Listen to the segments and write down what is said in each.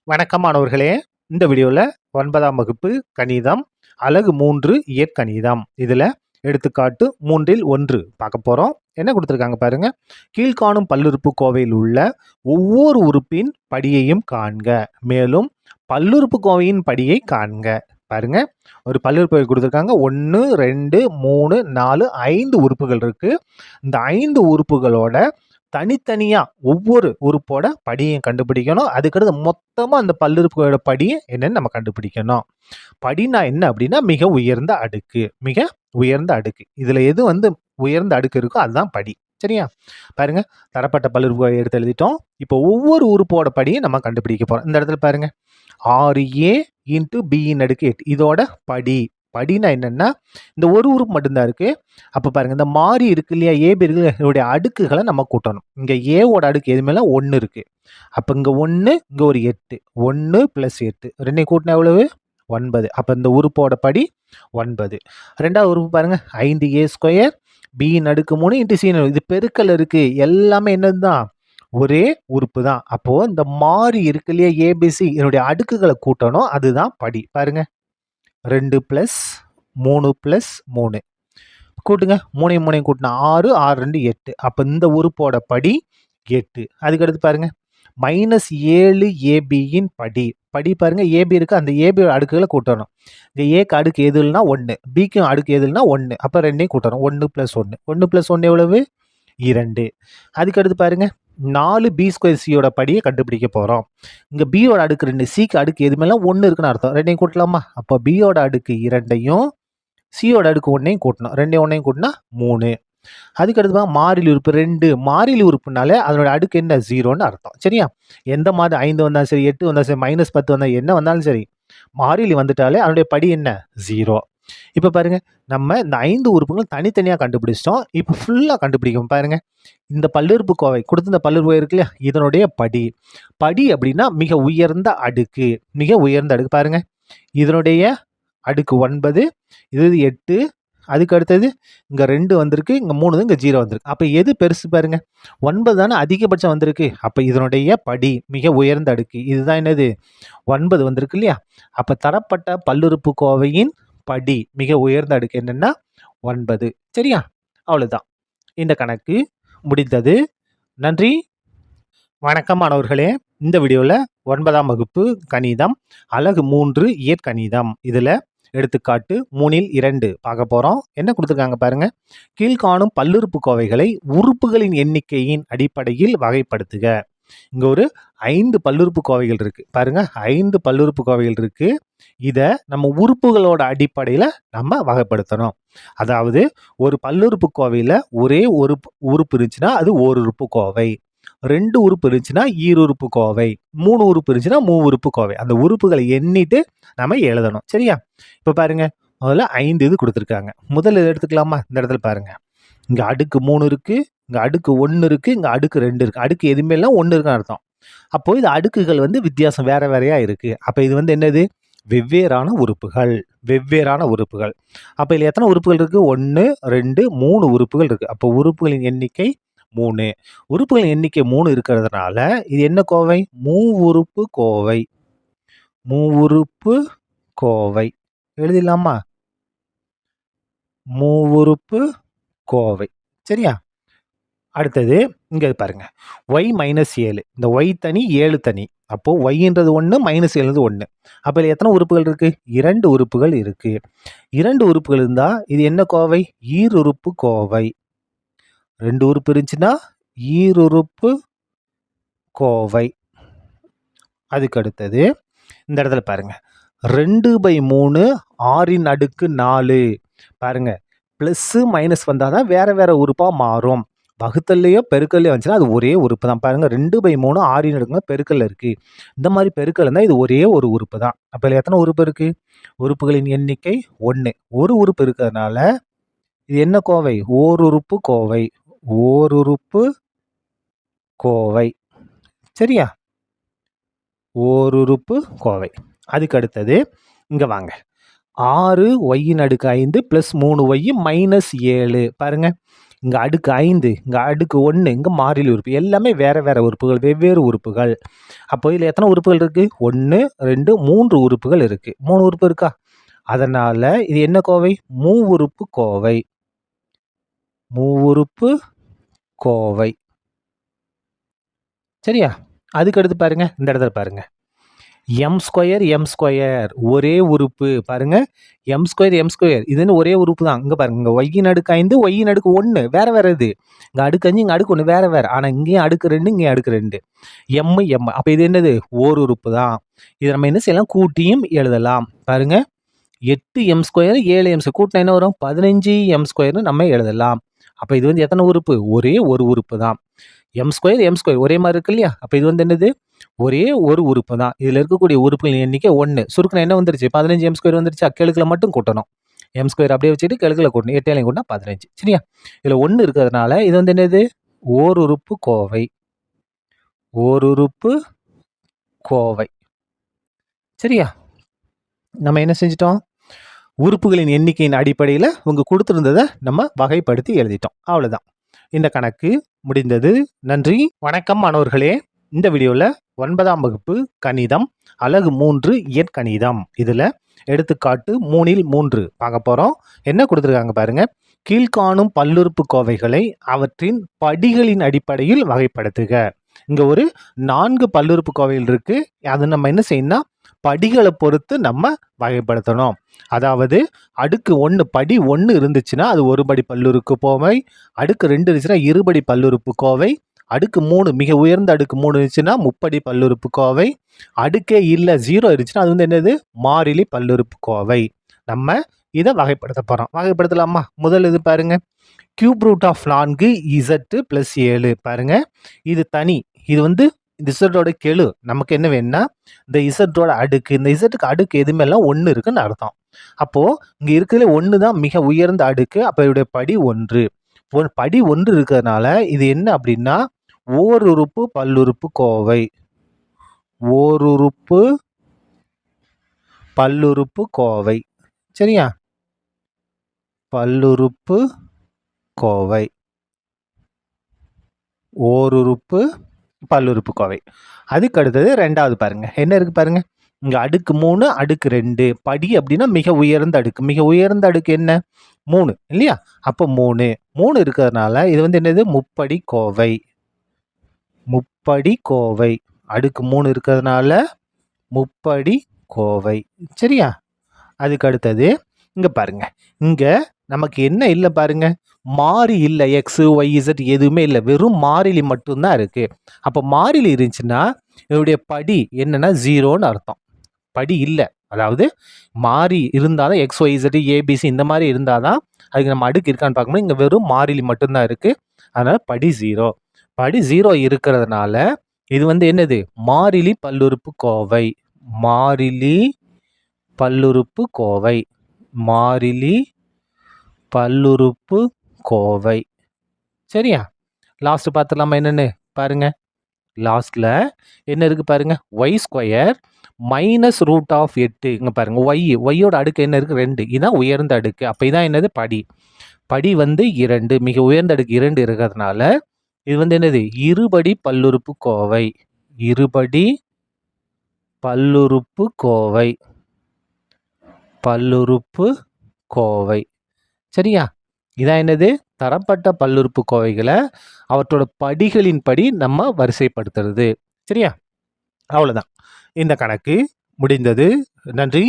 வணக்கம் மாணவர்களே. இந்த வீடியோல 9ஆம் வகுப்பு கணிதம் அலகு 3 இயற்கணிதம். இதுல எடுத்துக்காட்டு 3ல் 1 பார்க்க போறோம். என்ன கொடுத்திருக்காங்க பாருங்க. கீழ்காணும் பல்லுறுப்புக்கோவையில் உள்ள ஒவ்வொரு உறுப்பின் படியையும் காண்க. மேலும் பல்லுறுப்புக்கோவையின் படியை காண்க. பாருங்க. ஒரு பல்லுறுப்புக்கோவை கொடுத்திருக்காங்க. 1, 2, 3, 4, 5 உறுப்புகள் இருக்கு. இந்த 5 உறுப்புகளோட தனித்தனியா ஒவ்வொரு உறுப்போட படியையும் கண்டுபிடிக்கணும். அதுக்கடுத்து மொத்தமா அந்த பல்லுறுப்புக்கோவையோட படியை என்னன்னு நம்ம கண்டுபிடிக்கணும். படினா என்ன அப்படின்னா மிக உயர்ந்த அடுக்கு. மிக உயர்ந்த அடுக்கு. இதுல எது உயர்ந்த அடுக்கு இருக்கோ அதுதான் படி. சரியா? பாருங்க. தரப்பட்ட பல்லுறுப்புக்கோவை எடுத்து எழுதிட்டோம். இப்போ ஒவ்வொரு உறுப்போட படியை நம்ம கண்டுபிடிக்க போறோம். இந்த இடத்துல பாருங்க. 6a இன்ட்டு பியின் அடுக்கு 8 இதோட படி. படினா என்னன்னா இந்த ஒரு உறுப்பு மட்டும்தான் இருக்கு. அப்ப பாருங்க இந்த மாறி இருக்கு இல்லையா, ஏபி இருக்கு, இதோடைய அடுக்குகளை நம்ம கூட்டணும். இங்க ஏவோட அடுக்கு எது மேல 1 இருக்கு. அப்ப இங்க 1, இங்க ஒரு 8. 1 + 8 ரெண்டையும் கூட்டினா எவ்வளவு? 9. அப்ப இந்த உறுப்போட படி 9. ரெண்டாவது உறுப்பு பாருங்க 5a², பியின் அடுக்கு 3 இன்ட்டு சி. இது பெருக்கல் இருக்கு. எல்லாமே என்னதுதான்? ஒரே உறுப்பு தான். அப்போ இந்த மாறி இருக்கு இல்லையா, ஏபிசி, இதனுடைய அடுக்குகளை கூட்டணும். அதுதான் படி. பாருங்க 2 + 3 + 3 கூட்டுங்க. 3யும் 3யும் கூட்டினா 6, 6 2 8. அப்ப இந்த உறுப்போட படி 8. அதுக்கடுத்து பாருங்க -7ab படி. படி பாருங்க, ஏபி இருக்கு. அந்த ஏபி அடுக்குகளை கூட்டணும். இந்த ஏக்கு அடுக்கு எது இல்லைனா 1, பிக்கும் அடுக்கு எது இல்லைனா 1. அப்ப ரெண்டையும் கூட்டணும். 1 + 1. 1 + 1 எவ்வளவு? 2. அதுக்கடுத்து பாருங்க 4b² சியோட படியை கண்டுபிடிக்க போறோம். இங்க பியோட அடுக்கு 2, சிக்கு அடுக்கு எது மேல 1 இருக்குன்னு அர்த்தம். ரெண்டையும் கூட்டலாமா? அப்போ பியோட அடுக்கு 2யும் சியோட அடுக்கு 1யும் கூட்டணும். 2யும் 1யும் கூட்டினா 3. அதுக்கடுத்து மாறிலி உறுப்பு 2. மாறிலி உறுப்புனாலே அதனோட அடுக்கு என்ன? 0ன்னு அர்த்தம். சரியா? எந்த மாதிரி 5 வந்தாலும் சரி, 8 வந்தாலும் சரி, -10 வந்தாலும் என்ன வந்தாலும் சரி, மாறிலி வந்துட்டாலே அதனுடைய படி என்ன? 0. இப்ப பாருங்க, நம்ம இந்த 5 உறுப்புகளும் தனித்தனியா கண்டுபிடிச்சிட்டோம். இப்ப ஃபுல்லா கண்டுபிடிக்கும். பாருங்க, இந்த பல்லுறுப்புக்கோவை கொடுத்து, இந்த பல்லுறுப்புக்கோவை இருக்கு இல்லையா, இதனுடைய படி. படி அப்படின்னா மிக உயர்ந்த அடுக்கு. மிக உயர்ந்த அடுக்கு. பாருங்க, இதனுடைய அடுக்கு 9, இது 8. அதுக்கு அடுத்தது இங்க 2 வந்திருக்கு, இங்க 3, இங்க 0 வந்திருக்கு. அப்ப எது பெருசு பாருங்க? 9 தானே அதிகபட்சம் வந்திருக்கு. அப்ப இதனுடைய படி மிக உயர்ந்த அடுக்கு. இதுதான் என்னது? 9 வந்திருக்கு இல்லையா? அப்ப தரப்பட்ட பல்லுறுப்புக்கோவையின் படி மிக உயர்ந்த அடுக்கு என்னன்னா 9. சரியா? அவ்வளவுதான். இந்த கணக்கு முடிந்தது. நன்றி. வணக்கம் மாணவர்களே. இந்த வீடியோல 9ஆம் வகுப்பு கணிதம் அலகு 3 இயற்கணிதம். இதுல எடுத்துக்காட்டு 3ல் 2 பார்க்க போறோம். என்ன கொடுத்துருக்காங்க பாருங்க. கீழ்காணும் பல்லுறுப்புக்கோவைகளை உறுப்புகளின் எண்ணிக்கையின் அடிப்படையில் வகைப்படுத்துக. இங்க ஒரு 5 பல்லுறுப்புக்கோவைகள் இருக்கு. பாருங்க, 5 பல்லுறுப்புக்கோவைகள் இருக்கு. இத நம்ம உறுப்புகளோட அடிப்படையில நம்ம வகைப்படுத்தணும். அதாவது ஒரு பல்லுறுப்புக்கோவையில ஒரே ஒரு உறுப்பு இருந்துச்சுன்னா அது ஓருறுப்புக்கோவை. 2 உறுப்பு இருந்துச்சுன்னா ஈருறுப்புக்கோவை. 3 உறுப்பு இருந்துச்சுன்னா மூவுறுப்புக்கோவை. அந்த உறுப்புகளை எண்ணிட்டு நம்ம எழுதணும். சரியா? இப்ப பாருங்க, முதல்ல 5 இது கொடுத்துருக்காங்க. முதல்ல எடுத்துக்கலாமா? இந்த இடத்துல பாருங்க, இங்க அடுக்கு 3 இருக்கு, இங்க அடுக்கு 1 இருக்கு, இங்க அடுக்கு 2 இருக்கு. அடுக்கு எதுவுமே இல்ல, 1 இருக்குன்னு அர்த்தம். அப்போ இது அடுக்குகள் வித்தியாசம் வேற வேறையா இருக்கு. அப்ப இது என்னது? வெவ்வேறான உறுப்புகள். வெவ்வேறான உறுப்புகள். அப்ப இதுல எத்தனை உறுப்புகள் இருக்கு? 1, 2, 3 உறுப்புகள் இருக்கு. அப்போ உறுப்புகளின் எண்ணிக்கை 3. உறுப்புகளின் எண்ணிக்கை 3 இருக்கிறதுனால இது என்ன கோவை? மூவுறுப்பு கோவை. மூவுறுப்பு கோவை. எழுதிடலாமா? மூவுறுப்பு கோவை. சரியா? அடுத்தது இங்க பாருங்க, y - 7. இந்த y தனி, 7 தனி. அப்போ yன்றது 1, -7ன்றது 1. அப்ப இதுல எத்தனை உறுப்புகள் இருக்கு? 2 உறுப்புகள் இருக்கு. 2 உறுப்புகள் இருந்தா இது என்ன கோவை? ஈருறுப்பு கோவை. 2 உறுப்பு இருந்துச்சுன்னா ஈருறுப்பு கோவை. அதுக்கு அடுத்தது இந்த இடத்துல பாருங்க, 2/3 6ன் அடுக்கு 4. பாருங்க, பிளஸ் மைனஸ் வந்தாதான் வேற வேற உறுப்பா மாறும். வகுத்தல்லையோ பெருக்கல்லையோ வந்துச்சுன்னா அது ஒரே உறுப்பு தான். பாருங்க, 2/3 6ன் அடுக்கு பெருக்கல்ல இருக்கு. இந்த மாதிரி பெருக்கல் இருந்தால் இது ஒரே ஒரு உறுப்பு தான். அப்ப இதுல எத்தனை உறுப்பு இருக்கு? உறுப்புகளின் எண்ணிக்கை 1. ஒரு உறுப்பு இருக்கிறதுனால இது என்ன கோவை? ஓருறுப்பு கோவை. ஓருறுப்பு கோவை. சரியா? ஓருறுப்பு கோவை. அதுக்கு அடுத்தது இங்க வாங்க, 6y + 5 + 3y - 7. பாருங்க, இங்கே அடுக்கு 5, இங்கே அடுக்கு 1, இங்கே மாறிலி உறுப்பு. எல்லாமே வேறு வேறு உறுப்புகள், வெவ்வேறு உறுப்புகள். அப்போ இதில் எத்தனை உறுப்புகள் இருக்குது? 1, 2, 3 உறுப்புகள் இருக்குது. 3 உறுப்பு இருக்கா? அதனால் இது என்ன கோவை? மூவுறுப்பு கோவை. மூவுறுப்பு கோவை. சரியா? அதுக்கு அடுத்து பாருங்க, இந்த இடத்துல பாருங்க, எம் ஸ்கொயர் ஒரே உறுப்பு. பாருங்க, எம் ஸ்கொயர் இதுன்னு ஒரே உறுப்பு தான். இங்கே பாருங்க, இங்கே ஒய்யின் அடுக்கு 5, ஒய்யின் அடுக்கு 1 வேற வேற இது. இங்கே அடுக்கு 5, இங்கே அடுக்கு 1 வேற வேற. ஆனால் இங்கேயும் அடுக்கு 2, இங்கே அடுக்கு 2. எம். அப்போ இது என்னது? ஓர் உறுப்பு தான். இதை நம்ம என்ன செய்யலாம்? கூட்டியும் எழுதலாம். பாருங்க, 8m², 7m². கூட்டினா என்ன வரும்? 15m² நம்ம எழுதலாம். அப்போ இது வந்து எத்தனை உறுப்பு? ஒரே ஒரு உறுப்பு தான். m² ஒரே மாதிரி இருக்கு இல்லையா? அப்போ இது வந்து என்னது? ஒரே ஒரு உறுப்பு தான். இதில் இருக்கக்கூடிய உறுப்புகளின் எண்ணிக்கை 1. சுருக்கினா என்ன வந்துருச்சு? 15m² வந்துருச்சு. கெழுக்களை மட்டும் கூட்டணும். m² அப்படியே வச்சுட்டு கெழுக்களை கூட்டணும். 8 கூட்டினா 15. சரியா? இதில் 1 இருக்கிறதுனால இது வந்து என்னது? ஓருறுப்பு கோவை. ஓருறுப்பு கோவை. சரியா? நம்ம என்ன செஞ்சிட்டோம்? உறுப்புகளின் எண்ணிக்கையின் அடிப்படையில் இவங்க கொடுத்துருந்ததை நம்ம வகைப்படுத்தி எழுதிட்டோம். அவ்வளோதான். இந்த கணக்கு முடிந்தது. நன்றி, வணக்கம் மாணவர்களே. இந்த வீடியோவில் 9ஆம் வகுப்பு கணிதம் அலகு 3 இயற்கணிதம் இதில் எடுத்துக்காட்டு 3ல் 3 பார்க்க போகிறோம். என்ன கொடுத்துருக்காங்க பாருங்க. கீழ்காணும் பல்லுறுப்பு கோவைகளை அவற்றின் படிகளின் அடிப்படையில் வகைப்படுத்துக. இங்கே ஒரு 4 பல்லுறுப்பு கோவைகள் இருக்கு. அது நம்ம என்ன செய்யணும்னா படிகளை பொறுத்து நம்ம வகைப்படுத்தணும். அதாவது அடுக்கு 1 படி 1 இருந்துச்சுன்னா அது ஒரு படி பல்லுறுப்பு கோவை. அடுக்கு 2 இருந்துச்சுன்னா இருபடி பல்லுறுப்பு கோவை. அடுக்கு 3 மிக உயர்ந்த அடுக்கு 3 இருந்துச்சுன்னா முப்படி பல்லுறுப்பு கோவை. அடுக்கே இல்லை 0 இருந்துச்சுன்னா அது வந்து என்னது? மாறிலி பல்லுறுப்பு கோவை. நம்ம இதை வகைப்படுத்த போகிறோம். வகைப்படுத்தலாமா? முதல் இது பாருங்க, கியூப் ரூட் ஆஃப் 4 Z + 7. பாருங்க, இது தனி. இது வந்து இந்த இசட்டோட கெழு. நமக்கு என்ன வேணும்னா இந்த இசட்டோட அடுக்கு. இந்த இசட்டுக்கு அடுக்கு எதுவுமே எல்லாம் 1 இருக்குன்னு அர்த்தம். அப்போ இங்க இருக்கிறதுல 1 தான் மிக உயர்ந்த அடுக்கு. அப்போ இதோடைய படி 1. படி 1 இருக்கிறதுனால இது என்ன அப்படின்னா ஓருறுப்பு பல்லுறுப்பு கோவை. ஓருறுப்பு பல்லுறுப்பு கோவை. சரியா? பல்லுறுப்பு கோவை. ஓருறுப்பு பல்லுறுப்பு கோவை. அதுக்கு அடுத்தது 2வது பாருங்க, என்ன இருக்கு பாருங்க. இங்க அடுக்கு 3, அடுக்கு 2. படி அப்படின்னா மிக உயர்ந்த அடுக்கு. மிக உயர்ந்த அடுக்கு என்ன? 3 இல்லையா? அப்போ 3 இருக்கிறதுனால இது வந்து என்னது? முப்படி கோவை. முப்படி கோவை. அடுக்கு 3 இருக்கிறதுனால முப்படி கோவை. சரியா? அதுக்கு அடுத்தது இங்க பாருங்க, இங்க நமக்கு என்ன இல்லை பாருங்க, மாறி இல்லை. எக்ஸ் ஒய் இசட் எதுவுமே இல்லை, வெறும் மாறிலி மட்டும்தான் இருக்கு. அப்போ மாறிலி இருந்துச்சுன்னா இதனுடைய படி என்னன்னா 0ன்னு அர்த்தம். படி இல்லை, அதாவது மாறி இருந்தாதான் எக்ஸ் ஒய் இசட் ஏபிசி இந்த மாதிரி இருந்தாதான் அதுக்கு நம்ம அடுக்கு இருக்கான்னு பார்க்கணும். இங்கே வெறும் மாறிலி மட்டும்தான் இருக்கு, அதனால படி 0. படி 0 இருக்கிறதுனால இது வந்து என்னது? மாறிலி பல்லுறுப்பு கோவை. மாறிலி பல்லுறுப்பு கோவை. மாறிலி பல்லுறுப்பு கோவை. சரியா? லாஸ்ட் பார்த்துடலாமா என்னன்னு பாருங்க. லாஸ்ட்ல என்ன இருக்கு பாருங்க, y² -√8. இங்க பாருங்க, ஒய்யோட அடுக்கு என்ன இருக்கு? 2. இதுதான் உயர்ந்த அடுக்கு. அப்போ இதான் என்னது? படி. படி வந்து 2. மிக உயர்ந்த அடுக்கு 2 இருக்கிறதுனால இது வந்து என்னது? இருபடி பல்லுறுப்பு கோவை. இருபடி பல்லுறுப்பு கோவை. பல்லுறுப்பு கோவை. சரியா? இதான் என்னது? தரப்பட்ட பல்லுறுப்பு கோவைகளை அவற்றோட படிகளின் படி நம்ம வரிசைப்படுத்துறது. சரியா? அவ்வளோதான். இந்த கணக்கு முடிந்தது. நன்றி,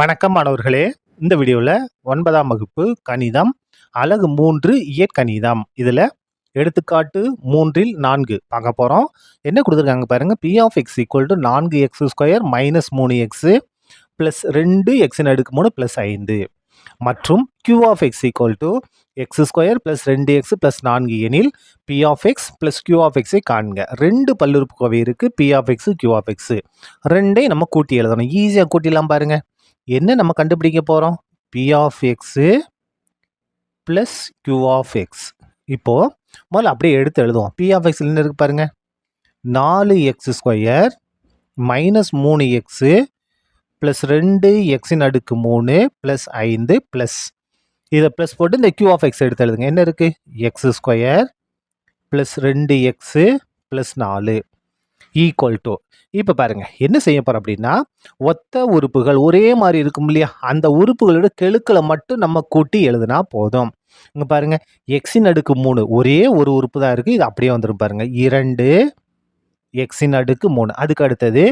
வணக்கம் மாணவர்களே. இந்த வீடியோவில் 9ஆம் வகுப்பு கணிதம் அலகு 3 இயற்கணிதம் இதில் எடுத்துக்காட்டு 3ல் 4 பார்க்க போகிறோம். என்ன கொடுத்துருக்காங்க பாருங்கள். P of x = 4x² - 3x + 2x அடுக்கு 3 + 5 மற்றும் Q of x = x² + 2x + 4 எனில் P of x + Q of x காண்க. 2 பல்லுறுப்பு கோவை இருக்கு, P of x, Q of x. 2ஐ நம்ம கூட்டி எழுதணும். ஈஸியாக கூட்டிடலாம் பாருங்க. என்ன நம்ம கண்டுபிடிக்க போகிறோம்? P of x + Q of x. இப்போ முதல்ல அப்படியே எடுத்து எழுதுவோம். P of x என்ன இருக்கு பாருங்க, 4x² - 3x + 2x அடுக்கு 3 + 5 + இதை ப்ளஸ் போட்டு இந்த q ஆஃப் எக்ஸ் எடுத்து எழுதுங்க. என்ன இருக்குது? X square plus 2x plus 4 equal to, இப்போ பாருங்க என்ன செய்ய போறோம் அப்படின்னா, ஒத்த உறுப்புகள் ஒரே மாதிரி இருக்கும் இல்லையா, அந்த உறுப்புகளோட கெழுக்களை மட்டும் நம்ம கூட்டி எழுதுனா போதும். இங்க பாருங்க, எக்ஸின் அடுக்கு 3 ஒரே ஒரு உறுப்பு தான் இருக்கு, இது அப்படியே வந்துடும் பாருங்க. 2 எக்ஸின் அடுக்கு 3. அதுக்கு அடுத்தது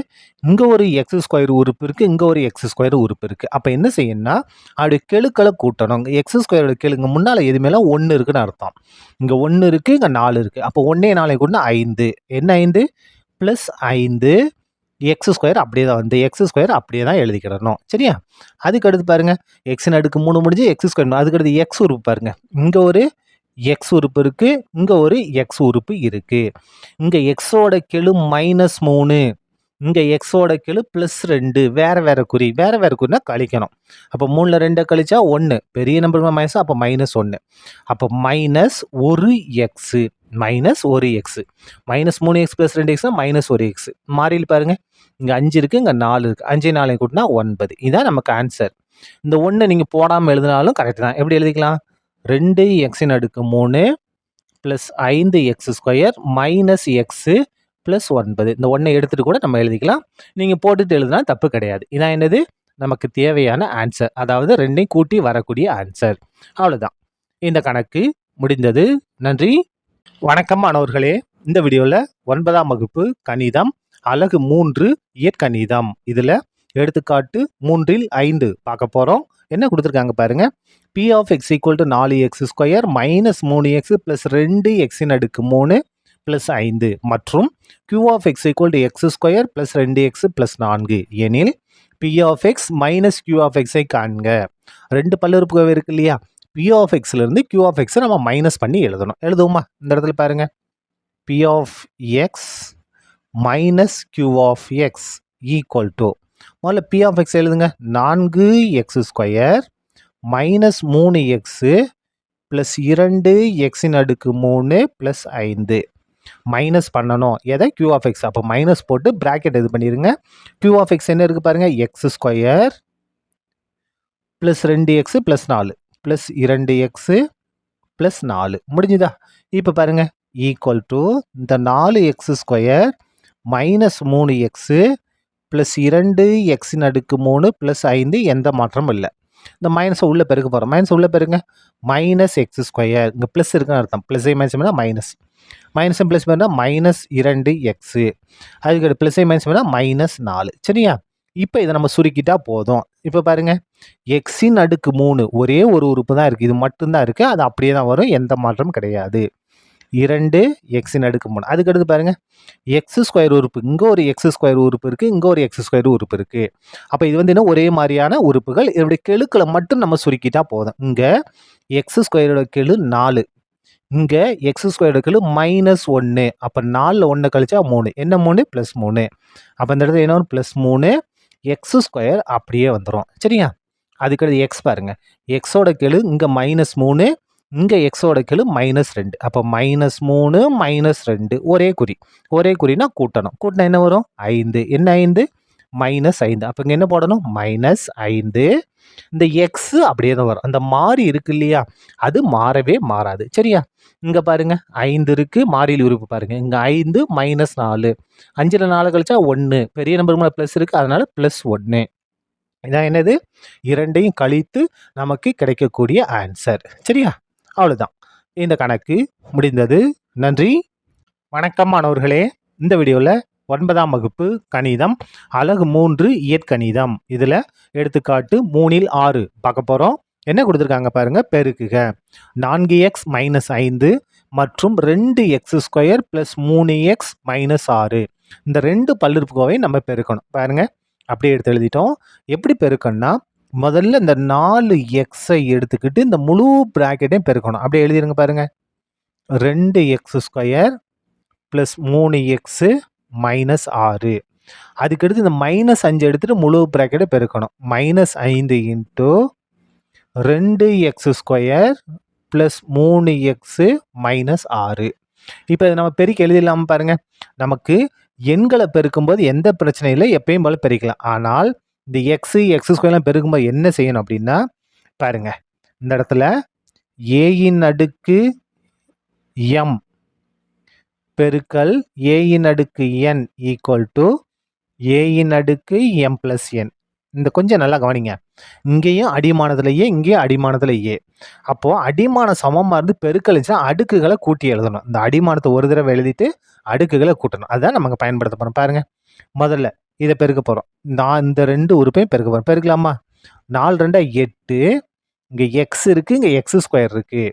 இங்க ஒரு எக்ஸ் ஸ்கொயர் உறுப்பு இருக்கு, இங்க ஒரு எக்ஸ் ஸ்கொயர் உறுப்பு இருக்கு. அப்ப என்ன செய்யணும்னா, அப்படி கெழுக்களை கூட்டணும். எக்ஸ் ஸ்கொயரோட கெழுங்க முன்னால எதுமேல 1 இருக்குன்னு அர்த்தம். இங்க 1 இருக்கு, இங்க 4 இருக்கு. அப்போ 1 4 கூட்டினா 5. என்ன 5? ப்ளஸ் 5 எக்ஸ் ஸ்கொயர் அப்படியே தான் வந்து எக்ஸ் ஸ்கொயர் அப்படியே தான் எழுதிக்கிடணும். சரியா? அதுக்கு அடுத்து பாருங்க, எக்ஸின் அடுக்கு 3 முடிஞ்சு எக்ஸ் ஸ்கொயர். அதுக்கு அடுத்து எக்ஸ் உறுப்பு பாருங்க, இங்க ஒரு எக்ஸ் உறுப்பு இருக்கு, இங்க ஒரு எக்ஸ் உறுப்பு இருக்கு. இங்க எக்ஸோட கெழு -3, இங்க எக்ஸோட கெழு +2. வேற வேற குறி, வேற வேற குறினா கழிக்கணும். அப்போ 3ல 2 கழிச்சா 1, பெரிய நம்பர் மைனஸ், அப்போ -1. அப்போ -1x, -1x, -3x + 2x -1x. மாறியில் பாருங்க, இங்க 5 இருக்கு, இங்க 4 இருக்கு. 5 4 கூட்டினா 9. இதான் நமக்கு ஆன்சர். இந்த 1 நீங்க போடாம எழுதினாலும் கரெக்ட் தான். எப்படி எழுதிக்கலாம்? 2xின் அடுக்கு 3 ப்ளஸ் 5x² -x ப்ளஸ் 9. இந்த 1 எடுத்துட்டு கூட நம்ம எழுதிக்கலாம். நீங்க போட்டுட்டு எழுதினா தப்பு கிடையாது. இதான் என்னது? நமக்கு தேவையான ஆன்சர். அதாவது 2ஐயும் கூட்டி வரக்கூடிய ஆன்சர். அவ்வளவுதான். இந்த கணக்கு முடிந்தது. நன்றி. வணக்கம் மாணவர்களே. இந்த வீடியோல 9ஆம் வகுப்பு கணிதம் அலகு 3 இயற்கணிதம் இதுல எடுத்துக்காட்டு 3ல் 5 பார்க்க போறோம். என்ன கொடுத்துருக்காங்க பாருங்க. P of x equal to 4x² -3x + 2xின் அடுக்கு 3 + 5 மற்றும் Q of x equal to x² + 2x + 4 எனில் P of x minus Q of x ஐ காண்க. 2 பல்லுறுப்புக்கோவை இருக்கு இல்லையா, P of x இருந்து Q of x நம்ம மைனஸ் பண்ணி எழுதணும். எழுதுவோமா? இந்த இடத்துல பாருங்க, P of x minus Q of x equal to, முதல்ல P of x எழுதுங்க. 4x² -3x ப்ளஸ் 2xின் அடுக்கு 3 ப்ளஸ் 5 மைனஸ் பண்ணணும். எதை? Q of x. அப்போ மைனஸ் போட்டு பிராக்கெட் இது பண்ணிடுங்க. Q of x என்ன இருக்கு பாருங்க, x² plus 2x plus 4 plus 2x plus 4. முடிஞ்சுதா? இப்போ பாருங்க, ஈக்குவல் டு இந்த 4x² -3x ப்ளஸ் 2xின் அடுக்கு 3 ப்ளஸ் 5 எந்த மாற்றமும் இல்லை. இந்த மைனஸை உள்ள பெருக்க போகிறோம். மைனஸ் உள்ள பெருங்க, -x². இங்கே ப்ளஸ் இருக்குன்னு அர்த்தம். ப்ளஸ் மைனஸ் பண்ணால் மைனஸ், மைனஸ் ப்ளஸ் பண்ணால் -2x. அதுக்கு ப்ளஸ் மைனஸ் பண்ணால் -4. சரியா? இப்போ இதை நம்ம சுருக்கிட்டா போதும். இப்போ பாருங்க, எக்ஸின் அடுக்கு 3 ஒரே ஒரு உறுப்பு தான் இருக்குது, இது மட்டும்தான் இருக்குது, அது அப்படியே தான் வரும், எந்த மாற்றமும் கிடையாது. 2xின் அடுக்கு 3. அதுக்கடுத்து பாருங்க, x² உறுப்பு, இங்கே ஒரு x² உறுப்பு இருக்குது, இங்கே ஒரு x² உறுப்பு இருக்குது. அப்போ இது வந்து என்ன, ஒரே மாதிரியான உறுப்புகள். இதனுடைய கெழுக்களை மட்டும் நம்ம சுருக்கிட்டா போதும். இங்கே x² கெழு 4, இங்கே x² கெழு -1. அப்போ 4ல் 1 கழிச்சா 3. என்ன 3? +3. அப்போ இந்த இடத்துல என்ன வரும்? +3 x² அப்படியே வந்துடும். சரியா? அதுக்கடுத்து எக்ஸ் பாருங்க, எக்ஸோட கெழு இங்கே -3, இங்கே எக்ஸோட கெழு -2. அப்போ -3 -2 ஒரே குறி. ஒரே குறினா கூட்டணும். கூட்டினா என்ன வரும்? 5. என்ன 5? -5. அப்போ இங்கே என்ன போடணும்? -5. இந்த எக்ஸ் அப்படியே தான் வரும். அந்த மாறி இருக்கு இல்லையா, அது மாறவே மாறாது. சரியா? இங்கே பாருங்க, 5 இருக்கு, மாறியில் உறுப்பு பாருங்க. இங்கே 5 -4, 5ல் 4 கழிச்சா 1, பெரிய நம்பர் மேலே ப்ளஸ் இருக்கு, அதனால +1. இதான் என்னது? 2ஐயும் கழித்து நமக்கு கிடைக்கக்கூடிய ஆன்சர். சரியா? அவ்வளோதான். இந்த கணக்கு முடிந்தது. நன்றி. வணக்கம் மாணவர்களே. இந்த வீடியோவில் 9ஆம் வகுப்பு கணிதம் அலகு 3 இயற்கணிதம் இதில் எடுத்துக்காட்டு 3ல் 6 பார்க்க போகிறோம். என்ன கொடுத்துருக்காங்க பாருங்க. பெருக்குக 4x - 5 மற்றும் 2x² + 3x - 6. இந்த 2 பல்லுறுப்புக்கோவை நம்ம பெருக்கணும். பாருங்க, அப்படியே எடுத்து எழுதிட்டோம். எப்படி பெருக்கணும்னா, முதல்ல இந்த 4xஐ எடுத்துக்கிட்டு இந்த முழு பிராக்கெட்டையும் பெருக்கணும். அப்படியே எழுதிருங்க பாருங்க. 2x² plus 3x -6. அதுக்கடுத்து இந்த -5 எடுத்துட்டு முழு பிராக்கெட்டை பெருக்கணும். -5 இன்ட்டு 2x² ப்ளஸ் 3x -6. இப்போ இதை நம்ம பெருக்கி எழுதிடலாமல் பாருங்க. நமக்கு எண்களை பெருக்கும்போது எந்த பிரச்சனையும் இல்லை, எப்பயும் போல பெருக்கலாம். ஆனால் இந்த x² பெருக்கும்போது என்ன செய்யணும் அப்படின்னா, பாருங்க, இந்த இடத்துல ஏயின் அடுக்கு எம் பெருக்கல் ஏயின் அடுக்கு என் ஈக்குவல் டு ஏயின் அடுக்கு எம் பிளஸ் என். இந்த கொஞ்சம் நல்லா கவனிங்க. இங்கேயும் அடிமானத்தில் ஏ, இங்கேயும் அடிமானத்தில் ஏ. அப்போது அடிமான சமமாக இருந்து பெருக்கழிச்சா அடுக்குகளை கூட்டி எழுதணும். இந்த அடிமானத்தை ஒரு தடவை எழுதிட்டு அடுக்குகளை கூட்டணும். அதுதான் நமக்கு பயன்படுத்த போகிறோம். பாருங்கள், முதல்ல இதை பெருக்க போகிறோம். நான் இந்த 2 உறுப்பையும் பெருக்க போகிறோம். பெருக்கலாமா? 4 2 8. இங்கே எக்ஸ் இருக்குது, இங்கே எக்ஸ் ஸ்கொயர் இருக்குது,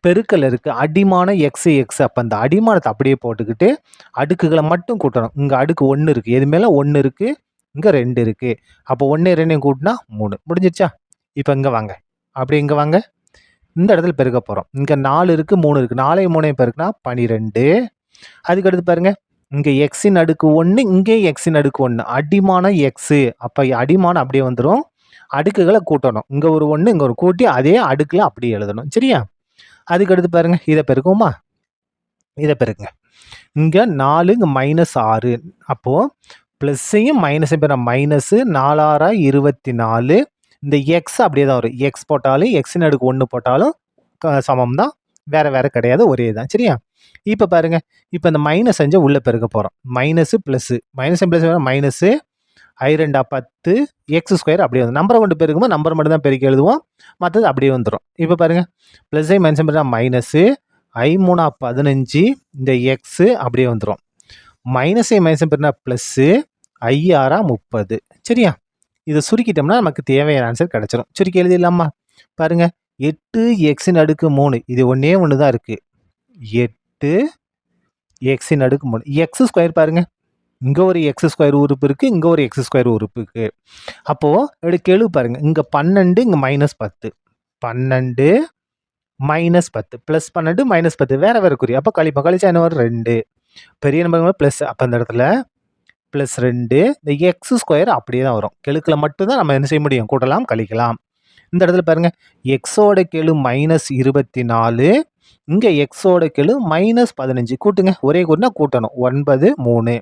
பெருக்கல் இருக்குது, அடிமான எக்ஸு எக்ஸ். அப்போ அந்த அடிமானத்தை அப்படியே போட்டுக்கிட்டு அடுக்குகளை மட்டும் கூட்டணும். இங்கே அடுக்கு 1 இருக்குது, எது மேலே 1 இருக்குது, இங்கே 2 இருக்குது. அப்போ 1 2 கூட்டினா 3 முடிஞ்சிருச்சா? இப்போ இங்கே வாங்க, அப்படி இங்கே வாங்க, இந்த இடத்துல பெருக்க போகிறோம். இங்கே 4 இருக்குது, 3 இருக்குது, 4 3 பெருக்குனா 12. அதுக்கடுத்து பாருங்கள், இங்கே எக்ஸின் அடுக்கு 1, இங்கே எக்ஸின் அடுக்கு 1, அடிமான எக்ஸு. அப்போ அடிமானம் அப்படியே வந்துடும், அடுக்குகளை கூட்டணும். இங்கே ஒரு 1, இங்கே ஒரு கூட்டி அதே அடுக்கில் அப்படியே எழுதணும். சரியா? அதுக்கடுத்து பாருங்கள், இதை பெருக்குமா? இதை பெருக்குங்க. இங்கே 4, இங்கே -6. அப்போது ப்ளஸ்ஸையும் மைனஸையும் பெற மைனஸு 4 6 24. இந்த எக்ஸ் அப்படியே தான் வரும். எக்ஸ் போட்டாலும் எக்ஸின் அடுக்கு 1 போட்டாலும் சமம் தான், வேறு வேறு கிடையாது, ஒரே தான். சரியா? இப்போ பாருங்கள், இப்போ இந்த -5 உள்ளே பெருக்க போகிறோம். Minus plus, minus plus minus I2 10 X square அப்படியே வந்து நம்பரை கொண்டு பெருக்கும்போது நம்பர் மட்டும் தான் பெருக்கி எழுதுவோம், மற்றது அப்படியே வந்துடும். இப்போ பாருங்கள், ப்ளஸ் ஐ மைனஸ் பண்ணால் மைனஸு I3 15, இந்த எக்ஸு அப்படியே வந்துடும். மைனஸை மைனஸ் பண்ணால் ப்ளஸ்ஸு I6 30. சரியா? இதை சுருக்கிட்டோம்னா நமக்கு தேவையான ஆன்சர் கிடச்சிரும். சுருக்கி எழுதிடலாமா? பாருங்கள், 8 எக்ஸின் அடுக்கு 3, இது ஒன்றே ஒன்று தான் இருக்குது. 8 எக்ஸின் அடுக்கு 3, எக்ஸ் ஸ்கொயர் பாருங்கள், இங்கே ஒரு எக்ஸ் ஸ்கொயர் உறுப்பு இருக்குது, இங்கே ஒரு எக்ஸ் ஸ்கொயர் உறுப்பு இருக்குது. அப்போது இப்படி கெழு பாருங்கள், இங்கே 12, இங்கே -10, 12 -10 ப்ளஸ் 12 -10 வேறு வேறு குறி. அப்போ கழிச்சா என்ன வரும்? 2. பெரிய நம்பர் ப்ளஸ், அப்போ அந்த இடத்துல +2. இந்த எக்ஸ் ஸ்கொயர் அப்படியே தான் வரும். கெழுக்களை மட்டும்தான் நம்ம என்ன செய்ய முடியும்? கூட்டலாம், கழிக்கலாம். இந்த இடத்துல பாருங்கள், எக்ஸோட கெழு -24, இங்கே எக்ஸோட கெழு -15. கூட்டுங்க, ஒரே கூட்டினா கூட்டணும். 9 3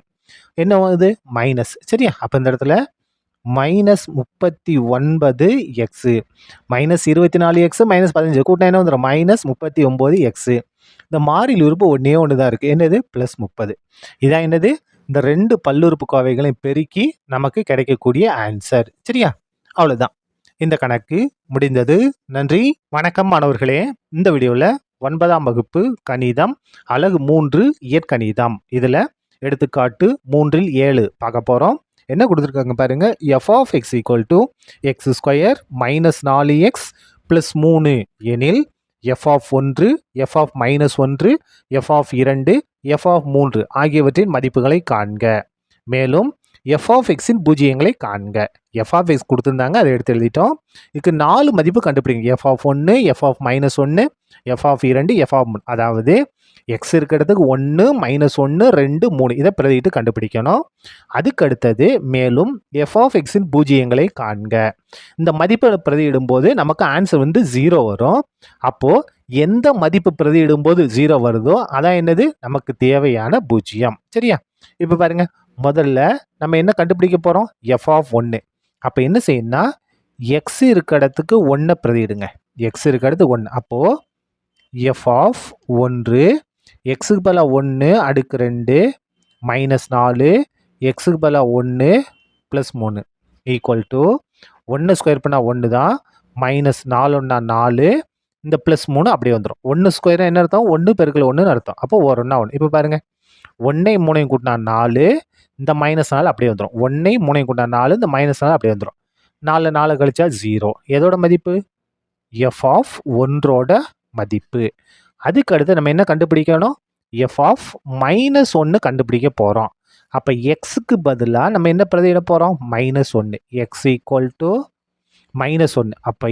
என்ன ஆகுது? மைனஸ். சரியா? அப்போ இந்த இடத்துல -39 எக்ஸு, -24 எக்ஸு, -15 கூட்டினா என்ன வந்துடும்? -39 எக்ஸு. இந்த மாறிலி உறுப்பு ஒன்றே ஒன்று தான் இருக்குது. என்னது? +30. இதான் என்னது? இந்த 2 பல்லுறுப்புக்கோவைகளையும் பெருக்கி நமக்கு கிடைக்கக்கூடிய ஆன்சர். சரியா? அவ்வளோதான், இந்த கணக்கு முடிந்தது. நன்றி, வணக்கம் மாணவர்களே. இந்த வீடியோவில் 9ஆம் வகுப்பு கணிதம் அலகு 3 இயற்கணிதம், இதில் எடுத்துக்காட்டு 3ல் 7 பார்க்க போகிறோம். என்ன கொடுத்துருக்காங்க பாருங்கள், f(x) = x² -4x + 3 எனில் f(1), f(-1), f(2), f(3) ஆகியவற்றின் மதிப்புகளை காண்க. மேலும் f(x)ன் பூஜ்ஜியங்களை காண்க. f(x) கொடுத்துருந்தாங்க, அதை எடுத்து எழுதிட்டோம். இதுக்கு 4 மதிப்பு கண்டுபிடிங்க. f(1), f(-1), f(2), f(3). அதாவது எக்ஸ் இருக்கிறதுக்கு 1 -1 2 3 இதை பிரதியிட்டு கண்டுபிடிக்கணும். அதுக்கு அடுத்தது மேலும் f(x)ன் பூஜ்ஜியங்களை காண்க. இந்த மதிப்பை பிரதியிடும்போது நமக்கு ஆன்சர் 0 வரும். அப்போது எந்த மதிப்பு பிரதியிடும்போது 0 வருதோ அதான் என்னது? நமக்கு தேவையான பூஜ்ஜியம். சரியா? இப்போ பாருங்க, முதல்ல நம்ம என்ன கண்டுபிடிக்க போகிறோம்? f(1). அப்போ என்ன செய்யணும்னா, எக்ஸ் இருக்க இடத்துக்கு 1 பிரதியிடுங்க. எக்ஸ் இருக்க இடத்துக்கு 1. அப்போது f(1) எக்ஸுக்கு பதிலாக 1 அடுக்கு 2 -4 எக்ஸுக்கு பதிலாக 1 + 3 ஈக்குவல் டு 1 ஸ்கொயர் பண்ணால் 1 தான், -4 1 4, இந்த +3 அப்படியே வந்துடும். 1 ஸ்கொயர் என்ன அர்த்தம்? 1 பெருக்கல் 1ன்னு அர்த்தம். அப்போ 1 1. இப்போ பாருங்கள், 1 3 கூட்டினா 4, இந்த -4 அப்படியே வந்துடும். 1 3 கூட்டினா 4, இந்த -4 அப்படியே வந்துடும். 4 4 கழிச்சா 0. எதோட மதிப்பு? f(1)ஓட மதிப்பு. அதுக்கு அடுத்து நம்ம என்ன கண்டுபிடிக்கணும்? f(-1) கண்டுபிடிக்க போகிறோம். அப்போ எக்ஸுக்கு பதிலாக நம்ம என்ன பிரதியிட போகிறோம்? -1. x = -1. அப்போ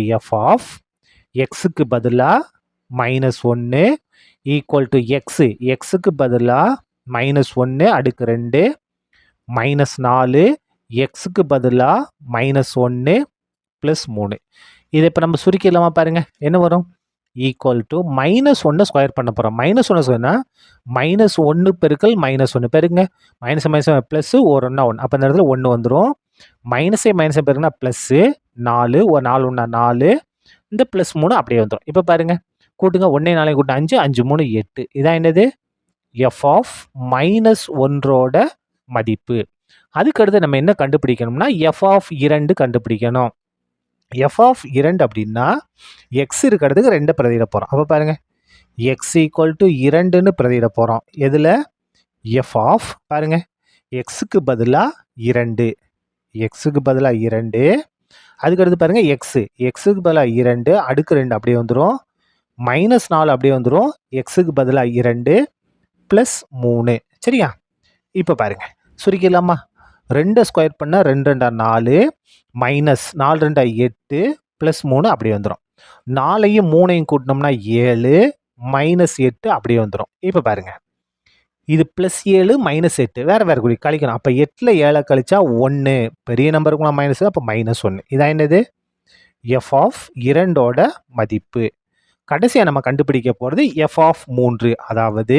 f(x)க்கு பதிலாக -1 = எக்ஸுக்கு பதிலாக -1 அடுக்கு 2 -4 எக்ஸுக்கு பதிலாக -1 + 3. இதை இப்போ நம்ம சுருக்கிடலாமா? பாருங்கள், என்ன வரும்? ஈக்குவல் டு -1 ஸ்கொயர் பண்ண போகிறோம். -1 ஸ்கொயர்னா -1 பெருக்கல் -1 பெருங்க, மைனஸ் ப்ளஸ்ஸு ஒரு 1 அப்போ இந்த இடத்துல 1 வந்துடும். மைனஸை பெருக்குனா ப்ளஸ்ஸு 4 ஒரு 4 1 4, இந்த +3 அப்படியே வந்துரும். இப்ப பாருங்க. கூட்டுங்க 1 4 கூட்டினா 5, 5 3 8. இதான் என்னது? f ஆஃப் -1ஓட மதிப்பு. அதுக்கு அடுத்து நம்ம என்ன கண்டுபிடிக்கணும்னா, f ஆஃப் 2 கண்டுபிடிக்கணும். f ஆஃப் 2 அப்படின்னா, x இருக்க இடத்துக்கு 2 பிரதியிட போறோம். அப்ப பாருங்க. x = 2ன்னு பிரதியிட போறோம். எதுல? f ஆஃப் பாருங்க. xக்கு பதிலா 2. xக்கு பதிலா 2. அதுக்கு அடுத்து பாருங்க x. xக்கு பதிலா 2 அடுக்கு 2 அப்படியே வந்துரும். -4 அப்படியே வந்துரும். xக்கு பதிலா 2 +3. சரியா? இப்ப பாருங்க. சுருக்கிடலாமா? 2 ஸ்கொயர் பண்ணா 2 2 4 -4 2 8 +3 அப்படியே வந்துரும். 4யும் 3யும் கூட்டினோம்னா 7 -8 அப்படியே வந்துரும். இப்ப பாருங்க. இது +7 -8 வேற வேற குறி கழிக்கணும். அப்ப 8ல 7 கழிச்சா 1 பெரிய நம்பருக்குள்ள மைனஸ் அப்ப -1. இதான் என்னது? f ஆஃப் 2ஓட மதிப்பு. கடைசியா நம்ம கண்டுபிடிக்க போறது f ஆஃப் 3. அதாவது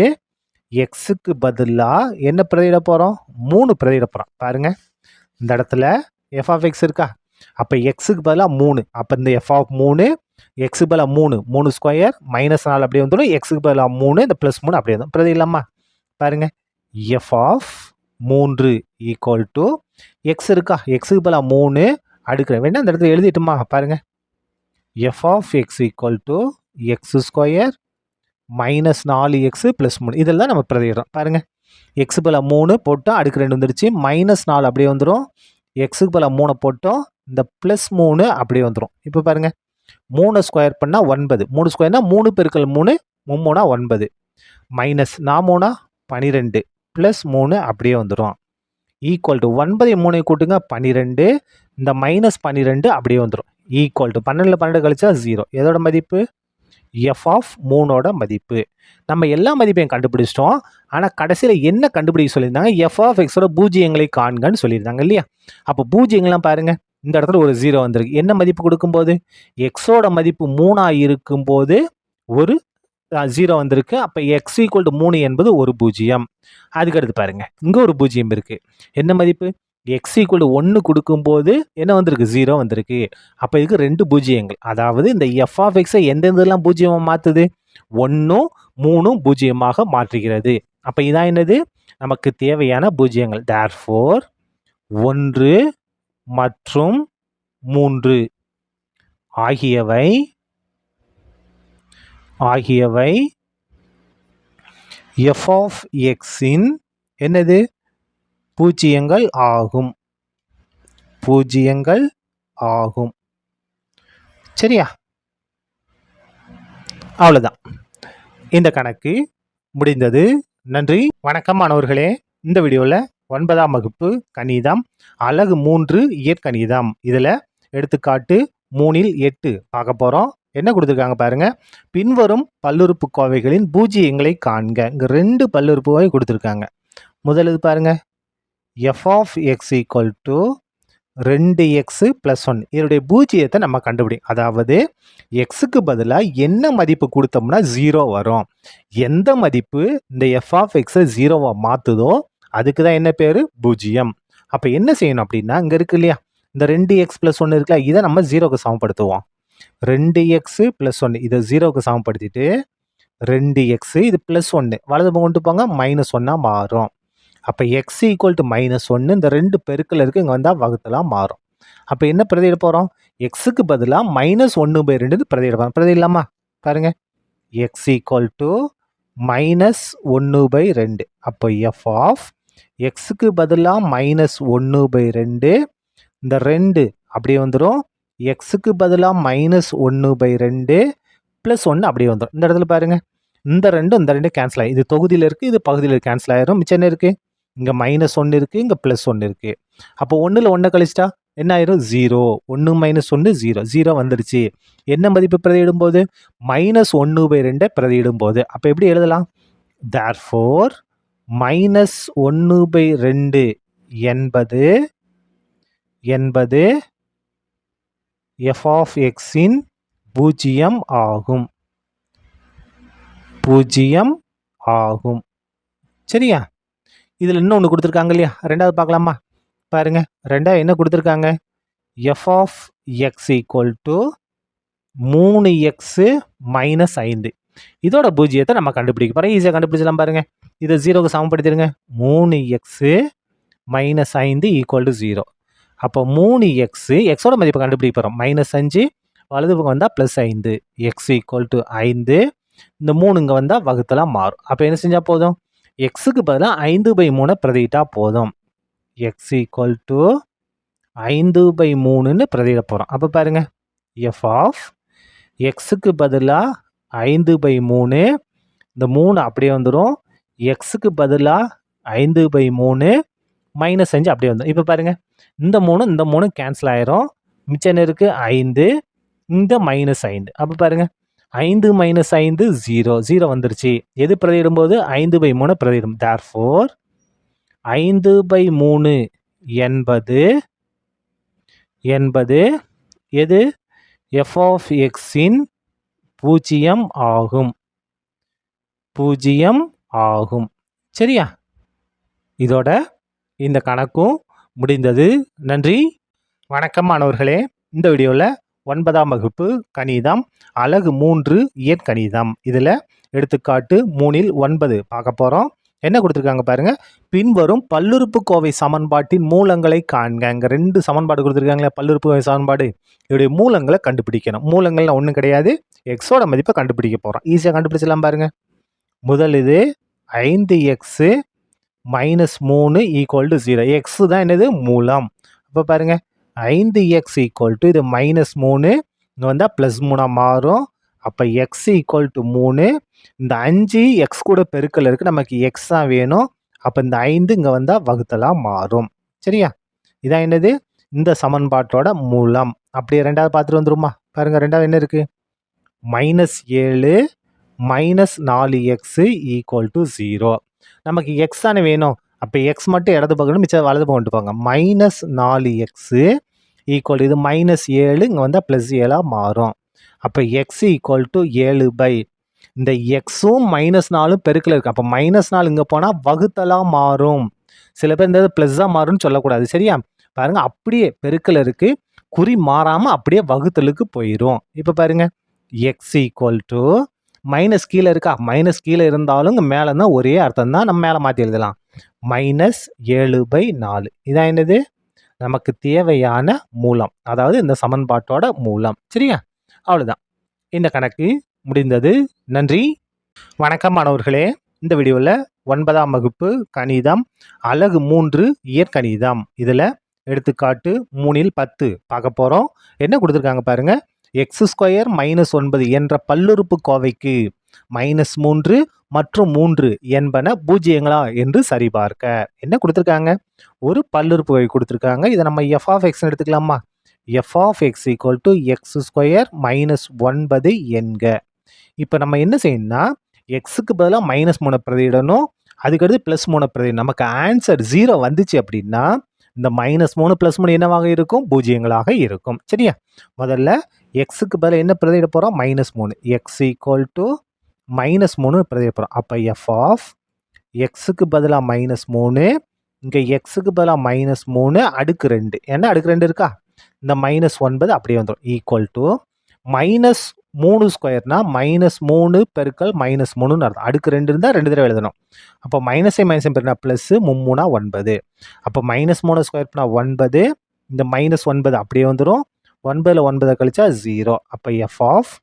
xக்கு பதிலா என்ன பிரதியிட போறோம்? 3 பிரதியிட போறோம். பாருங்க. இந்த இடத்துல f ஆஃப் x இருக்கா? அப்ப xக்கு பதிலா 3. அப்ப இந்த f ஆஃப் 3 xக்கு பதிலா 3 3 ஸ்கொயர் -4 அப்படியே வந்துரும். xக்கு பதிலா 3 இந்த +3 அப்படியே வந்துரும். பிரதியிடலாமா? பாருங்க. f ஆஃப் 3 = x இருக்கா? xக்கு பதிலா 3 அடுக்கு வேணா இந்த இடத்துல எழுதிட்டுமா? பாருங்க. f of x = x² -4x +3 இதெல்லாம் நம்ம பிரதியிடுறோம். பாருங்க. x பதிலா 3 போட்டோம் அடுக்கு 2 வந்துருச்சு. -4 அப்படியே வந்துரும். xக்கு பதிலா 3 போட்டோம். இந்த +3 அப்படியே வந்துரும். இப்போ பாருங்க. 3 ஸ்கொயர் பண்ணா 9. 3 ஸ்கொயர்னா 3 பெருக்கல் 3 3 9 -4 12 +3 அப்படியே வந்துரும். ஈக்குவல் டு 9 3 கூட்டுங்க 12 இந்த -12 அப்படியே வந்துரும். ஈக்குவல் டு 12ல 12 கழிச்சா 0. எதோட மதிப்பு? f ஆஃப் 3ஓட மதிப்பு. நம்ம எல்லா மதிப்பையும் கண்டுபிடிச்சிட்டோம். ஆனா கடைசியில என்ன கண்டுபிடிக்க சொல்லியிருந்தாங்க? f ஆஃப் xோட பூஜ்ஜியங்களை காண்கன்னு சொல்லியிருந்தாங்க இல்லையா? அப்ப பூஜ்ஜியங்கள்லாம் பாருங்க. இந்த இடத்துல ஒரு 0 வந்திருக்கு. என்ன மதிப்பு கொடுக்கும்போது? xோட மதிப்பு 3ஆ இருக்கும்போது ஒரு 0 வந்திருக்கு. அப்ப x = 3 என்பது ஒரு பூஜ்ஜியம். அதுக்கு அடுத்து பாருங்க. இங்க ஒரு பூஜ்ஜியம் இருக்கு. என்ன மதிப்பு? x = 1 கொடுக்கும்போது என்ன வந்திருக்கு? 0 வந்திருக்கு. அப்ப இதுக்கு 2 பூஜ்ஜியங்கள். அதாவது இந்த f ஆஃப் x எந்தெந்தெல்லாம் பூஜ்ஜியமா மாத்துது? 1ம் 3ம் பூஜ்ஜியமாக மாற்றுகிறது. அப்ப இதான் என்னது? நமக்கு தேவையான பூஜ்ஜியங்கள். therefore 1 மற்றும் 3 ஆகியவை f ஆஃப் xஇன் என்னது? பூஜ்ஜியங்கள் ஆகும். சரியா? அவ்வளவுதான். இந்த கணக்கு முடிந்தது. நன்றி. வணக்கம் மாணவர்களே. இந்த வீடியோல 9ஆம் வகுப்பு கணிதம் அலகு 3 இயற்கணிதம் இதுல எடுத்துக்காட்டு 3ல் 8 பார்க்க போறோம். என்ன கொடுத்துருக்காங்க பாருங்க. பின்வரும் பல்லுறுப்புக்கோவைகளின் பூஜ்ஜியங்களை காண்க. இங்க 2 பல்லுறுப்புக்கோவை கொடுத்துருக்காங்க. முதல்ல பாருங்க. f ஆஃப் x = 2x + 1 இதனுடைய பூஜ்ஜியத்தை நம்ம கண்டுபிடிக்கும். அதாவது xக்கு பதிலா என்ன மதிப்பு கொடுத்தோம்னா 0 வரும். எந்த மதிப்பு இந்த f ஆஃப் x 0வா மாத்துதோ அதுக்கு தான் என்ன பேரு? பூஜ்ஜியம். அப்ப என்ன செய்யணும் அப்படின்னா இங்க இருக்கு இல்லையா? இந்த 2x + 1 இருக்குல்ல, இதை நம்ம 0க்கு சமப்படுத்துவோம். 2x + 1 இதை 0க்கு சமப்படுத்திட்டு 2x இது +1 வலது பக்கம் கொண்டு போங்க -1ஆ மாறும். அப்ப x = -1 இந்த 2 பெருக்கல் இருக்கு இங்க வந்தா வகுத்தலா மாறும். அப்ப என்ன பிரதியிட போறோம்? xக்கு பதிலா -1/2 பிரதியிட போறோம். பிரதியிடலாமா? பாருங்க. x = -1/2. அப்ப f ஆஃப் xக்கு பதிலா -1/2 இந்த 2 அப்படியே வந்துரும். xக்கு பதிலா -1/2 +1 அப்படியே வந்துரும். இந்த இடத்துல பாருங்க. இந்த 2 கேன்சல் ஆயிடும். இது தொகுதியில இருக்கு, இது பகுதியில கேன்சல் ஆயிரும். மிச்சம் என்ன இருக்கு? இங்க -1 இருக்கு, இங்க +1 இருக்கு. அப்போ 1ல 1 கழிச்சிட்டா என்ன ஆயிரும்? 0. 1 - 1 0. 0 வந்துருச்சு. என்ன மதிப்பு பிரதியிடும் போது? -1/2 பிரதியிடும் போது. அப்ப எப்படி எழுதலாம்? therefore -1/2 என்பது f ஆஃப் xஇன் பூஜ்ஜியம் ஆகும். சரியா? இதுல இன்னொன்னு கொடுத்துருக்காங்க இல்லையா? ரெண்டாவது பார்க்கலாமா? பாருங்க. ரெண்டாவது என்ன கொடுத்துருக்காங்க? f of x = 3x minus 5. இதோட பூஜ்ஜியத்தை நம்ம கண்டுபிடிக்க போகிறோம். ஈஸியாக கண்டுபிடிச்சலாம் பாருங்க. இதை 0க்கு சமப்படுத்திடுங்க. 3x minus 5 equal to 0. அப்போ 3x எக்ஸோட மதிப்பை கண்டுபிடிக்க போகிறோம். -5 வலது பக்கம் வந்தால் +5. x equal to 5. இந்த 3 இங்கே வந்தால் வகுத்தலாம் மாறும். அப்போ என்ன செஞ்சால் போதும்? எக்ஸுக்கு பதிலாக 5/3 பிரதியிட்டா போதும். x ஈக்குவல் டு 5/3ன்னு பிரதியிட போகிறோம். அப்போ பாருங்க, f ஆஃப் எக்ஸுக்கு பதிலாக 5/3, இந்த 3 அப்படியே வந்துடும். எக்ஸுக்கு பதிலாக 5/3 -5 அப்படியே வந்துடும். இப்போ பாருங்க, இந்த 3 கேன்சல் ஆயிரும். மிச்சம் என்ன இருக்குது? 5. இந்த -5. அப்போ பாருங்க, 5 - 5 0. 0 வந்துருச்சு. எது பிரதியிடும் போது? 5/3 பிரதியிடும். தேர்ஃபோர் 5/3 என்பது எது? f ஆஃப் எக்ஸின் 0 ஆகும். 0 ஆகும். சரியா? இதோட இந்த கணக்கும் முடிந்தது. நன்றி, வணக்கம் மாணவர்களே. இந்த வீடியோவில் 9ஆம் வகுப்பு கணிதம் அலகு 3 இயற்கணிதம் இதில் எடுத்துக்காட்டு 3ல் 9 பார்க்க போகிறோம். என்ன கொடுத்துருக்காங்க பாருங்க. பின்வரும் பல்லுறுப்புக்கோவை சமன்பாட்டின் மூலங்களை காண்க. இங்கே 2 சமன்பாடு கொடுத்துருக்காங்களே, பல்லுறுப்புக்கோவை சமன்பாடு. இதோடைய மூலங்களை கண்டுபிடிக்கணும். மூலங்கள்லாம் ஒன்றும் கிடையாது, எக்ஸோட மதிப்பை கண்டுபிடிக்க போகிறோம். ஈஸியாக கண்டுபிடிச்சலாம் பாருங்க. முதல் இது 5x minus 3 equal to 0. X தான் என்னது? மூலம். அப்போ பாருங்க, 5x ஈக்குவல் டு இது -3 இங்கே வந்தால் +3 மாறும். அப்போ எக்ஸ் ஈக்குவல் டு 3. இந்த 5 எக்ஸ் கூட பெருக்கல் இருக்குது, நமக்கு எக்ஸ் தான் வேணும். அப்போ இந்த 5 இங்கே வந்தால் வகுத்தலாம் மாறும். சரியா? இதான் என்னது? இந்த சமன்பாட்டோட மூலம். அப்படியே ரெண்டாவது பார்த்துட்டு வந்துருமா? பாருங்கள், ரெண்டாவது என்ன இருக்குது? -7 -4x ஈக்குவல் டு 0. நமக்கு எக்ஸ் தானே வேணும். அப்போ எக்ஸ் மட்டும் இடது பக்கம், மிச்சம் வலது பக்கம் கொண்டு போங்க. -4x ஈக்குவல் இது -7 இங்கே வந்தால் +7 மாறும். அப்போ எக்ஸ் ஈக்குவல் டு 7 இந்த எக்ஸும் -4 பெருக்கில் இருக்குது. அப்போ -4 இங்கே போனால் வகுத்தலாம் மாறும். சில பேர் இந்த ப்ளஸ்ஸாக மாறும்னு சொல்லக்கூடாது. சரியா? பாருங்க, அப்படியே பெருக்கில் இருக்குது, குறி மாறாமல் அப்படியே வகுத்தலுக்கு போயிடும். இப்போ பாருங்க, எக்ஸ் ஈக்குவல் டு மைனஸ் கீழே இருக்கா? மைனஸ் கீழே இருந்தாலும் இங்கே மேலே தான் ஒரே அர்த்தம் தான், நம்ம மேலே மாற்றி எழுதலாம். -7/4. இதான் என்னது? நமக்கு தேவையான மூலம், அதாவது இந்த சமன்பாட்டோட மூலம். சரியா? அவ்வளோதான், இந்த கணக்கு முடிந்தது. நன்றி, வணக்கம் மாணவர்களே. இந்த வீடியோவில் 9ஆம் வகுப்பு கணிதம் அலகு 3 இயற்கணிதம் இதில் எடுத்துக்காட்டு 3ல் 10 பார்க்க போகிறோம். என்ன கொடுத்துருக்காங்க பாருங்கள். x² -9 என்ற பல்லுறுப்புக்கோவைக்கு -3 மற்றும் 3 என்பன பூஜ்ஜியங்களா என்று சரிபார்க்க. என்ன கொடுத்துருக்காங்க? ஒரு பல்லுறுப்புக்கோவை கொடுத்துருக்காங்க. இதை நம்ம f ஆஃப் x எடுத்துக்கலாமா? f of x equal to x² -9 என்க. இப்போ நம்ம என்ன செய்யணும்னா, எக்ஸுக்கு பதிலாக -3 பிரதியிடணும், அதுக்கடுத்து +3 பிரதியிடணும். நமக்கு ஆன்சர் 0 வந்துச்சு அப்படின்னா இந்த -3 +3 என்னவாக இருக்கும்? பூஜ்ஜியங்களாக இருக்கும். சரியா? முதல்ல எக்ஸுக்கு பதிலாக என்ன பிரதியிட போகிறோம்? -3. எக்ஸ் ஈக்குவல் டு -3 பிரதியிட போகிறோம். அப்போ எஃப் ஆஃப் எக்ஸுக்கு பதிலாக -3, இங்கே எக்ஸுக்கு பதிலாக -3 அடுக்கு 2. ஏன்னா அடுக்கு 2 இருக்கா? இந்த -9 அப்படியே வந்துடும். ஈக்குவல் டு -3 ஸ்கொயர்னா -3 பெருக்கல் -3ன்னு அர்த்தம். அடுக்கு 2 இருந்தால் 2 தடவை எழுதணும். அப்போ மைனஸை பெருனா ப்ளஸ் 3 9. அப்போ -3 ஸ்கொயர் பண்ணால் 9, இந்த -9 அப்படியே வந்துடும். 9ல் 9 கழிச்சா 0. அப்போ எஃப் ஆஃப்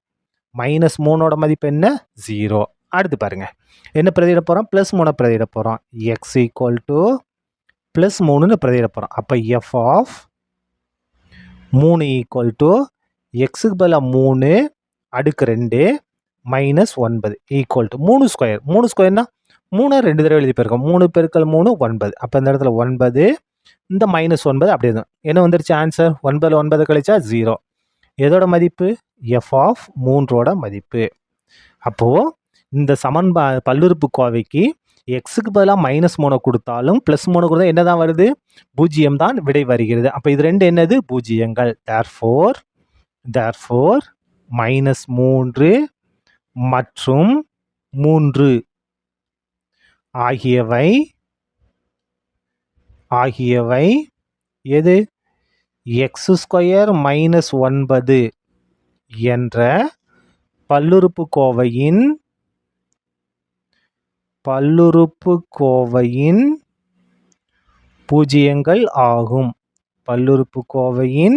-3 மதிப்பு என்ன? 0. அடுத்து பாருங்க, என்ன பிரதியிட போகிறோம்? +3 பிரதியிட போகிறோம். எக்ஸ் ஈக்குவல் டு +3ன்னு பிரதியிட போகிறோம். அப்போ எஃப் ஆஃப் 3 ஈக்குவல் டு எக்ஸுக்கு பதிலாக 3 அடுக்கு 2 -9 ஈக்குவல் டு 3 ஸ்கொயர். 3 ஸ்கொயர்னா 3 2 தடவை எழுதி போயிருக்கோம். 3 பெருக்கல் 3 9. அப்போ இந்த இடத்துல 9, இந்த -9 அப்படியே தான். என்ன வந்துருச்சு ஆன்சர்? 9ல் 9 கழிச்சா 0. எதோட மதிப்பு? எஃப் ஆஃப் 3ஓட மதிப்பு. அப்போது இந்த பல்லுறுப்புக்கோவைக்கு எக்ஸுக்கு பதிலாக -3 கொடுத்தாலும் +3 கொடுத்தா என்ன தான் வருது? பூஜ்ஜியம் தான் விடை வருகிறது. அப்போ இது ரெண்டு என்னது? பூஜ்ஜியங்கள். தேர்ஃபோர் -3 மற்றும் 3 ஆகியவை எது? x² -9 என்ற பல்லுறுப்புக்கோவையின் பூஜ்ஜியங்கள் ஆகும். பல்லுறுப்புக்கோவையின்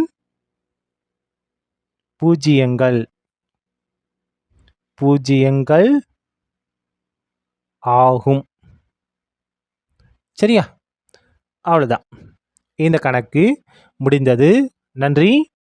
பூஜ்ஜியங்கள் ஆகும். சரியா? அவ்வளோதான். இந்த கணக்கு முடிந்தது. நன்றி.